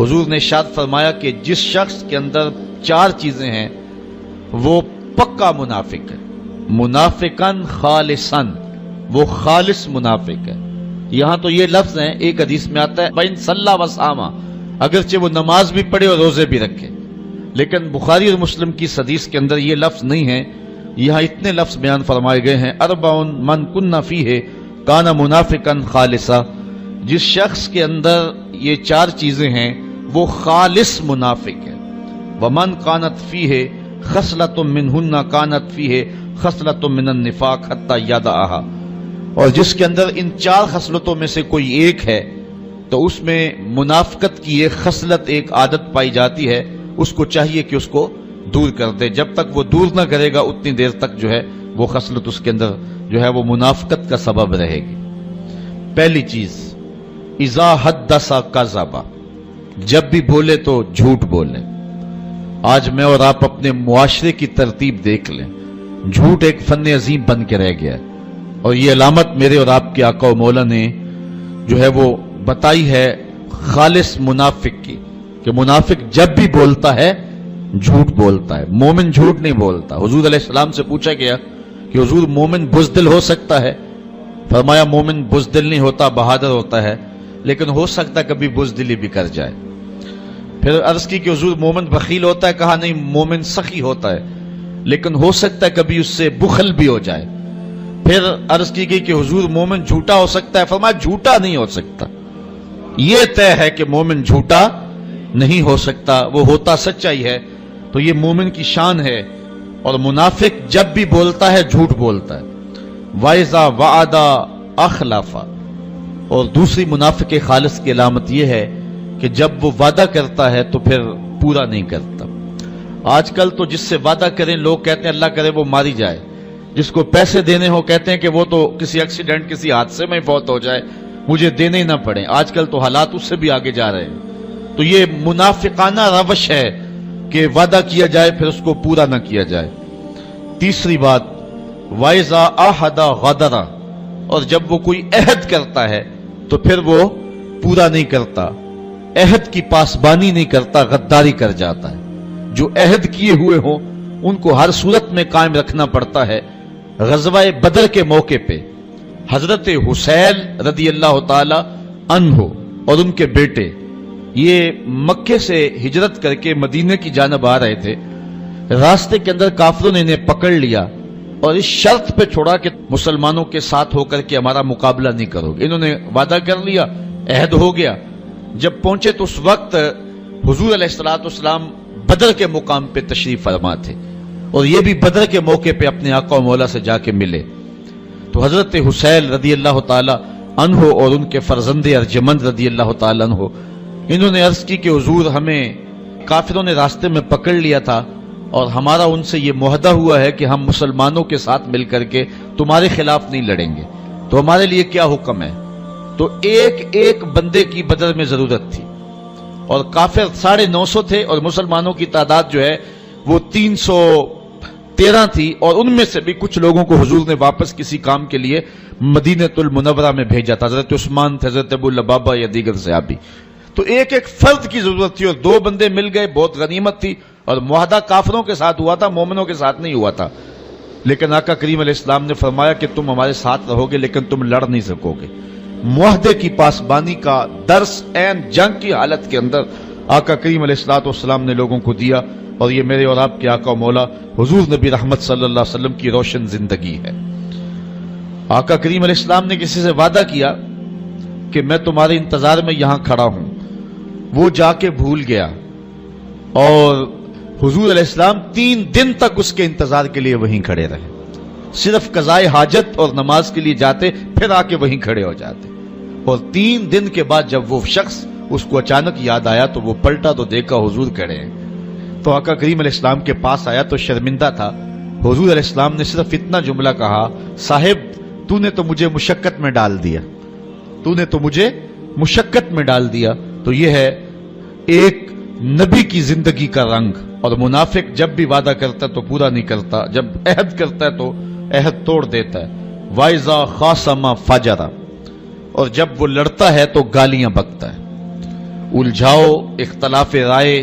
حضور نے ارشاد فرمایا کہ جس شخص کے اندر 4 چیزیں ہیں وہ پکا منافق ہے، منافقاً خالصاً، وہ خالص منافق ہے۔ یہاں تو یہ لفظ ہیں، ایک حدیث میں آتا ہے بین صلی و صاما، اگرچہ وہ نماز بھی پڑھے اور روزے بھی رکھے، لیکن بخاری اور مسلم کی حدیث کے اندر یہ لفظ نہیں ہے۔ یہاں اتنے لفظ بیان فرمائے گئے ہیں، اربع من کن فیہ کان منافقا خالصا، جس شخص کے اندر یہ 4 چیزیں ہیں وہ خالص منافق ہے۔ ومن کانت فیہ خصلۃ منہن کانت فیہ خصلۃ من النفاق حتی یدعھا، اور جس کے اندر ان 4 خصلتوں میں سے کوئی ایک ہے تو اس میں منافقت کی ایک خصلت، ایک عادت پائی جاتی ہے، اس کو چاہیے کہ اس کو دور کر دے۔ جب تک وہ دور نہ کرے گا اتنی دیر تک جو ہے وہ خصلت اس کے اندر جو ہے وہ منافقت کا سبب رہے گی۔ پہلی چیز، اذا حدث کذب، جب بھی بولے تو جھوٹ بولے۔ آج میں اور آپ اپنے معاشرے کی ترتیب دیکھ لیں، جھوٹ ایک فن عظیم بن کے رہ گیا ہے، اور یہ علامت میرے اور آپ کے آقا و مولا نے جو ہے وہ بتائی ہے خالص منافق کی، کہ منافق جب بھی بولتا ہے جھوٹ بولتا ہے، مومن جھوٹ نہیں بولتا۔ حضور علیہ السلام سے پوچھا گیا کہ حضور مومن بزدل ہو سکتا ہے؟ فرمایا مومن بزدل نہیں ہوتا، بہادر ہوتا ہے، لیکن ہو سکتا ہے کبھی بزدلی بھی کر جائے۔ پھر عرض کی کہ حضور مومن بخیل ہوتا ہے؟ کہا نہیں، مومن سخی ہوتا ہے، لیکن ہو سکتا ہے کبھی اس سے بخل بھی ہو جائے۔ پھر عرض کی گئی کہ حضور مومن جھوٹا ہو سکتا ہے؟ فرمایا جھوٹا نہیں ہو سکتا، یہ طے ہے کہ مومن جھوٹا نہیں ہو سکتا، وہ ہوتا سچائی ہے۔ تو یہ مومن کی شان ہے۔ اور منافق جب بھی بولتا ہے جھوٹ بولتا ہے۔ وَإِذَا وَعَدَ أَخْلَفَ، اور دوسری منافق خالص کی علامت یہ ہے کہ جب وہ وعدہ کرتا ہے تو پھر پورا نہیں کرتا۔ آج کل تو جس سے وعدہ کریں لوگ کہتے ہیں اللہ کرے وہ ماری جائے، جس کو پیسے دینے ہو کہتے ہیں کہ وہ تو کسی ایکسیڈنٹ، کسی حادثے میں فوت ہو جائے، مجھے دینے ہی نہ پڑیں۔ آج کل تو حالات اس سے بھی آگے جا رہے ہیں۔ تو یہ منافقانہ روش ہے کہ وعدہ کیا جائے پھر اس کو پورا نہ کیا جائے۔ تیسری بات، وَإِذَا عَاهَدَ غَدَرَ، اور جب وہ کوئی عہد کرتا ہے تو پھر وہ پورا نہیں کرتا، عہد کی پاسبانی نہیں کرتا، غداری کر جاتا ہے۔ جو عہد کیے ہوئے ہوں ان کو ہر صورت میں قائم رکھنا پڑتا ہے۔ غزوہ بدر کے موقع پہ حضرت حسین رضی اللہ تعالی عنہ اور ان کے بیٹے یہ مکے سے ہجرت کر کے مدینے کی جانب آ رہے تھے۔ راستے کے اندر کافروں نے انہیں پکڑ لیا اور اس شرط پہ چھوڑا کہ مسلمانوں کے ساتھ ہو کر کے ہمارا مقابلہ نہیں کرو گے۔ انہوں نے وعدہ کر لیا، عہد ہو گیا۔ جب پہنچے تو اس وقت حضور علیہ السلام بدر کے مقام پہ تشریف فرما تھے، اور یہ بھی بدر کے موقع پہ اپنے آقا و مولا سے جا کے ملے۔ تو حضرت حسین رضی اللہ تعالی عنہ اور ان کے فرزند ارجمند رضی اللہ تعالی عنہ، انہوں نے عرض کی کہ حضور ہمیں کافروں نے راستے میں پکڑ لیا تھا اور ہمارا ان سے یہ معاہدہ ہوا ہے کہ ہم مسلمانوں کے ساتھ مل کر کے تمہارے خلاف نہیں لڑیں گے، تو ہمارے لیے کیا حکم ہے؟ تو ایک ایک بندے کی بدر میں ضرورت تھی، اور کافر 950 تھے اور مسلمانوں کی تعداد جو ہے وہ 313 تھی، اور ان میں سے بھی کچھ لوگوں کو حضور نے واپس کسی کام کے لیے مدینہ المنورہ میں بھیجا تھا، حضرت عثمان تھے، حضرت ابو لبابہ یا دیگر صحابی۔ تو ایک ایک فرد کی ضرورت تھی اور 2 بندے مل گئے، بہت غنیمت تھی، اور معاہدہ کافروں کے ساتھ ہوا تھا، مومنوں کے ساتھ نہیں ہوا تھا۔ لیکن آقا کریم علیہ السلام نے فرمایا کہ تم ہمارے ساتھ رہو گے لیکن تم لڑ نہیں سکو گے۔ معاہدے کی پاسبانی کا درس عین جنگ کی حالت کے اندر آقا کریم علیہ السلام نے لوگوں کو دیا، اور یہ میرے اور آپ کے آقا و مولا حضور نبی رحمت صلی اللہ علیہ وسلم کی روشن زندگی ہے۔ آقا کریم علیہ السلام نے کسی سے وعدہ کیا کہ میں تمہارے انتظار میں یہاں کھڑا ہوں، وہ جا کے بھول گیا، اور حضور علیہ السلام 3 دن تک اس کے انتظار کے لیے وہیں کھڑے رہے، صرف قضائے حاجت اور نماز کے لیے جاتے، پھر آ کے وہیں کھڑے ہو جاتے۔ اور 3 دن کے بعد جب وہ شخص اس کو اچانک یاد آیا تو وہ پلٹا تو دیکھا حضور کھڑے ہیں۔ تو آقا کریم علیہ السلام کے پاس آیا تو شرمندہ تھا۔ حضور علیہ السلام نے صرف اتنا جملہ کہا، صاحب تو نے تو مجھے مشقت میں ڈال دیا، تو نے تو مجھے مشقت میں ڈال دیا۔ تو یہ ہے ایک نبی کی زندگی کا رنگ۔ اور منافق جب بھی وعدہ کرتا ہے تو پورا نہیں کرتا، جب عہد کرتا ہے تو عہد توڑ دیتا ہے۔ وَإِذَا خَاصَمَ فَجَرَ، اور جب وہ لڑتا ہے تو گالیاں بکتا ہے۔ الجھاؤ، اختلاف رائے،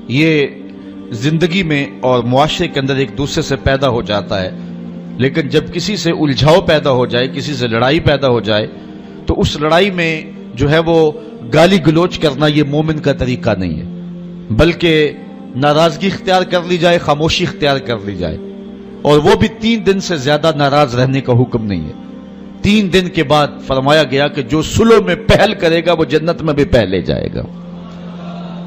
یہ زندگی میں اور معاشرے کے اندر ایک دوسرے سے پیدا ہو جاتا ہے، لیکن جب کسی سے الجھاؤ پیدا ہو جائے، کسی سے لڑائی پیدا ہو جائے، تو اس لڑائی میں جو ہے وہ گالی گلوچ کرنا یہ مومن کا طریقہ نہیں ہے، بلکہ ناراضگی اختیار کر لی جائے، خاموشی اختیار کر لی جائے، اور وہ بھی 3 دن سے زیادہ ناراض رہنے کا حکم نہیں ہے۔ 3 دن کے بعد فرمایا گیا کہ جو صلح میں پہل کرے گا وہ جنت میں بھی پہلے جائے گا۔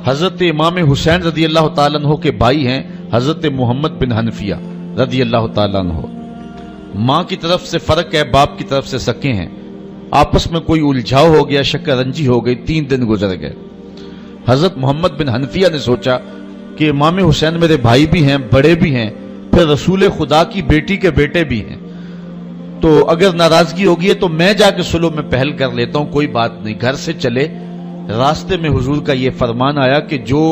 حضرت امام حسین رضی اللہ تعالیٰ عنہ کے بھائی ہیں حضرت محمد بن حنفیہ رضی اللہ تعالیٰ عنہ، ماں کی طرف سے فرق ہے، باپ کی طرف سے سکے ہیں، آپس میں کوئی الجھاؤ ہو گیا، شکر رنجی ہو گئی، 3 دن گزر گئے۔ حضرت محمد بن حنفیہ نے سوچا کہ امام حسین میرے بھائی بھی ہیں، بڑے بھی ہیں، پھر رسول خدا کی بیٹی کے بیٹے بھی ہیں، تو اگر ناراضگی ہوگی ہے تو میں جا کے صلح میں پہل کر لیتا ہوں، کوئی بات نہیں۔ گھر سے چلے، راستے میں حضور کا یہ فرمان آیا کہ جو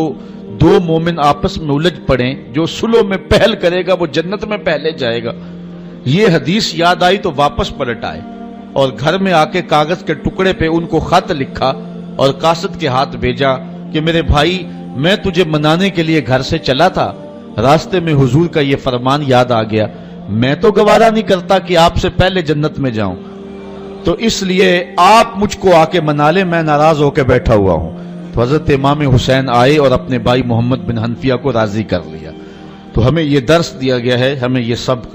2 مومن آپس میں الجھ پڑیں، جو صلح میں پہل کرے گا وہ جنت میں پہلے جائے گا۔ یہ حدیث یاد آئی تو واپس پلٹ آئے اور گھر میں آ کے کاغذ کے ٹکڑے پہ ان کو خط لکھا اور قاصد کے ہاتھ بھیجا کہ میرے بھائی، میں تجھے منانے کے لیے گھر سے چلا تھا، راستے میں حضور کا یہ فرمان یاد آ گیا، میں تو گوارا نہیں کرتا کہ آپ سے پہلے جنت میں جاؤں، تو اس لیے آپ مجھ کو آ کے منا لیں، میں ناراض ہو کے بیٹھا ہوا ہوں۔ تو حضرت امام حسین آئے اور اپنے بھائی محمد بن حنفیہ کو راضی کر لیا۔ تو ہمیں یہ درس دیا گیا ہے، ہمیں یہ سب